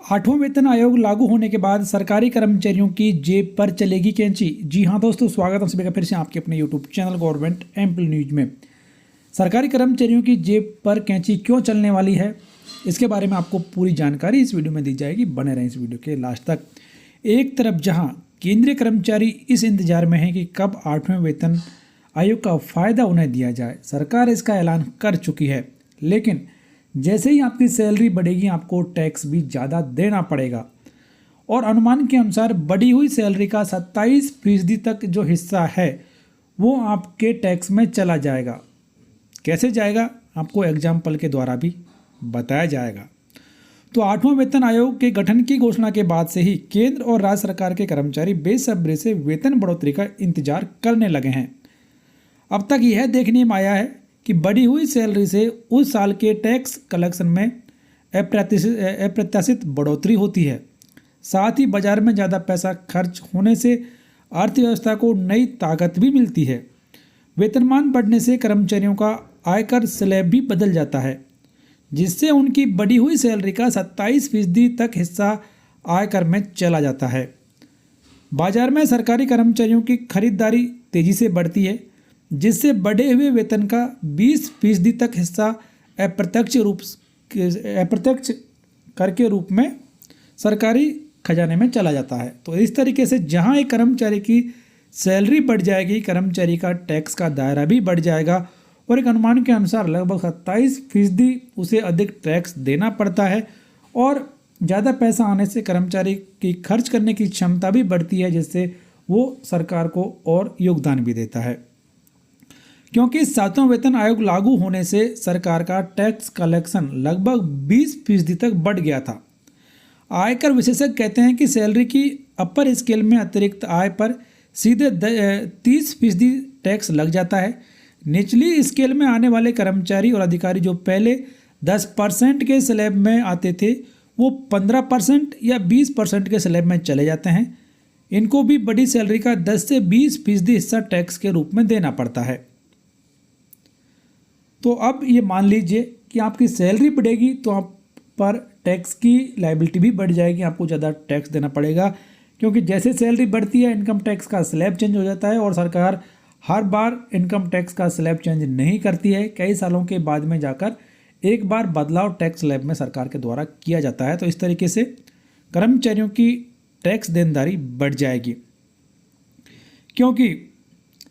आठवां वेतन आयोग लागू होने के बाद सरकारी कर्मचारियों की जेब पर चलेगी कैंची। जी हाँ दोस्तों, स्वागत है सभी का फिर से आपके अपने YouTube channel government employ news में। सरकारी कर्मचारियों की जेब पर कैंची क्यों चलने वाली है, इसके बारे में आपको पूरी जानकारी इस वीडियो में दी जाएगी। बने रहें इस वीडियो के लास्ट तक। एक तरफ जहाँ केंद्रीय कर्मचारी इस इंतजार में हैं कि कब आठवें वेतन आयोग का फ़ायदा उन्हें दिया जाए, सरकार इसका ऐलान कर चुकी है, लेकिन जैसे ही आपकी सैलरी बढ़ेगी आपको टैक्स भी ज़्यादा देना पड़ेगा। और अनुमान के अनुसार बढ़ी हुई सैलरी का 27% तक जो हिस्सा है वो आपके टैक्स में चला जाएगा। कैसे जाएगा आपको एग्जाम्पल के द्वारा भी बताया जाएगा। तो आठवां वेतन आयोग के गठन की घोषणा के बाद से ही केंद्र और राज्य सरकार के कर्मचारी बेसब्री से वेतन बढ़ोतरी का इंतजार करने लगे हैं। अब तक यह देखने में आया है कि बढ़ी हुई सैलरी से उस साल के टैक्स कलेक्शन में अप्रत्याशित बढ़ोतरी होती है। साथ ही बाजार में ज़्यादा पैसा खर्च होने से अर्थव्यवस्था को नई ताकत भी मिलती है। वेतनमान बढ़ने से कर्मचारियों का आयकर स्लैब भी बदल जाता है, जिससे उनकी बढ़ी हुई सैलरी का 27% तक हिस्सा आयकर में चला जाता है। बाजार में सरकारी कर्मचारियों की खरीदारी तेज़ी से बढ़ती है, जिससे बढ़े हुए वेतन का 20% तक हिस्सा अप्रत्यक्ष कर के रूप में सरकारी खजाने में चला जाता है। तो इस तरीके से जहां एक कर्मचारी की सैलरी बढ़ जाएगी, कर्मचारी का टैक्स का दायरा भी बढ़ जाएगा और एक अनुमान के अनुसार लगभग 27% उसे अधिक टैक्स देना पड़ता है। और ज़्यादा पैसा आने से कर्मचारी की खर्च करने की क्षमता भी बढ़ती है, जिससे वो सरकार को और योगदान भी देता है। क्योंकि सातवां वेतन आयोग लागू होने से सरकार का टैक्स कलेक्शन लगभग 20% तक बढ़ गया था। आयकर विशेषज्ञ कहते हैं कि सैलरी की अपर स्केल में अतिरिक्त आय पर सीधे 30% टैक्स लग जाता है। निचली स्केल में आने वाले कर्मचारी और अधिकारी जो पहले 10% के स्लैब में आते थे, वो 15% या 20% के स्लैब में चले जाते हैं। इनको भी बड़ी सैलरी का 10 से 20% हिस्सा टैक्स के रूप में देना पड़ता है। तो अब ये मान लीजिए कि आपकी सैलरी बढ़ेगी तो आप पर टैक्स की लायबिलिटी भी बढ़ जाएगी, आपको ज़्यादा टैक्स देना पड़ेगा। क्योंकि जैसे सैलरी बढ़ती है इनकम टैक्स का स्लैब चेंज हो जाता है और सरकार हर बार इनकम टैक्स का स्लैब चेंज नहीं करती है। कई सालों के बाद में जाकर एक बार बदलाव टैक्स स्लैब में सरकार के द्वारा किया जाता है। तो इस तरीके से कर्मचारियों की टैक्स देनदारी बढ़ जाएगी। क्योंकि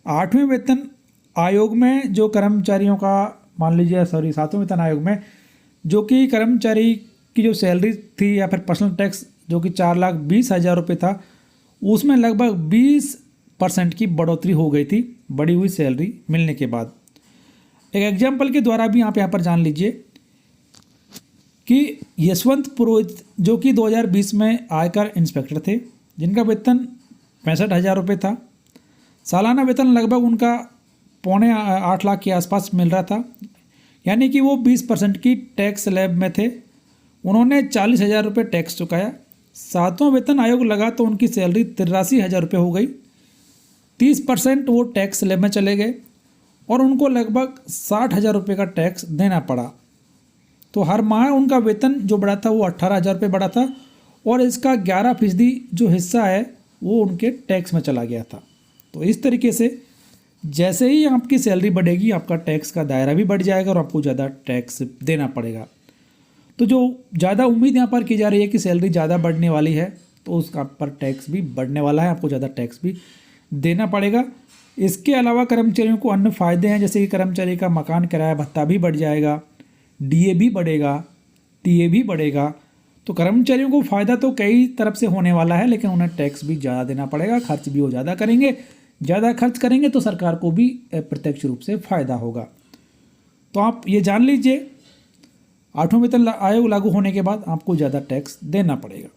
आठवें वेतन आयोग में जो कर्मचारियों का सातवें वेतन आयोग में जो कि कर्मचारी की जो सैलरी थी या फिर पर्सनल टैक्स जो कि 4,20,000 रुपये था, उसमें लगभग 20% की बढ़ोतरी हो गई थी बढ़ी हुई सैलरी मिलने के बाद। एक एग्जाम्पल के द्वारा भी आप यहाँ पर जान लीजिए कि यशवंत पुरोहित जो कि 2020 में आयकर इंस्पेक्टर थे, जिनका वेतन 65,000 रुपये था। सालाना वेतन लगभग उनका 7.25 लाख के आसपास मिल रहा था, यानी कि वो 20% की टैक्स स्लैब में थे। उन्होंने 40,000 रुपये टैक्स चुकाया। सातवां वेतन आयोग लगा तो उनकी सैलरी 83,000 रुपये हो गई। 30% वो टैक्स स्लैब में चले गए और उनको लगभग 60,000 रुपये का टैक्स देना पड़ा। तो हर माह उनका वेतन जो बढ़ा था वो 18,000 रुपये बढ़ा था और इसका 11% जो हिस्सा है वो उनके टैक्स में चला गया था। तो इस तरीके से जैसे ही आपकी सैलरी बढ़ेगी आपका टैक्स का दायरा भी बढ़ जाएगा और आपको ज़्यादा टैक्स देना पड़ेगा। तो जो ज़्यादा उम्मीद यहाँ पर की जा रही है कि सैलरी ज़्यादा बढ़ने वाली है, तो उसका पर टैक्स भी बढ़ने वाला है, आपको ज़्यादा टैक्स भी देना पड़ेगा। इसके अलावा कर्मचारियों को अन्य फ़ायदे हैं, जैसे कि कर्मचारी का मकान किराया भत्ता भी बढ़ जाएगा, DA भी बढ़ेगा, TA भी बढ़ेगा। तो कर्मचारियों को फ़ायदा तो कई तरफ से होने वाला है, लेकिन उन्हें टैक्स भी ज़्यादा देना पड़ेगा, खर्च भी वो ज़्यादा करेंगे। ज़्यादा खर्च करेंगे तो सरकार को भी अप्रत्यक्ष रूप से फ़ायदा होगा। तो आप ये जान लीजिए, आठवां वेतन आयोग लागू होने के बाद आपको ज़्यादा टैक्स देना पड़ेगा।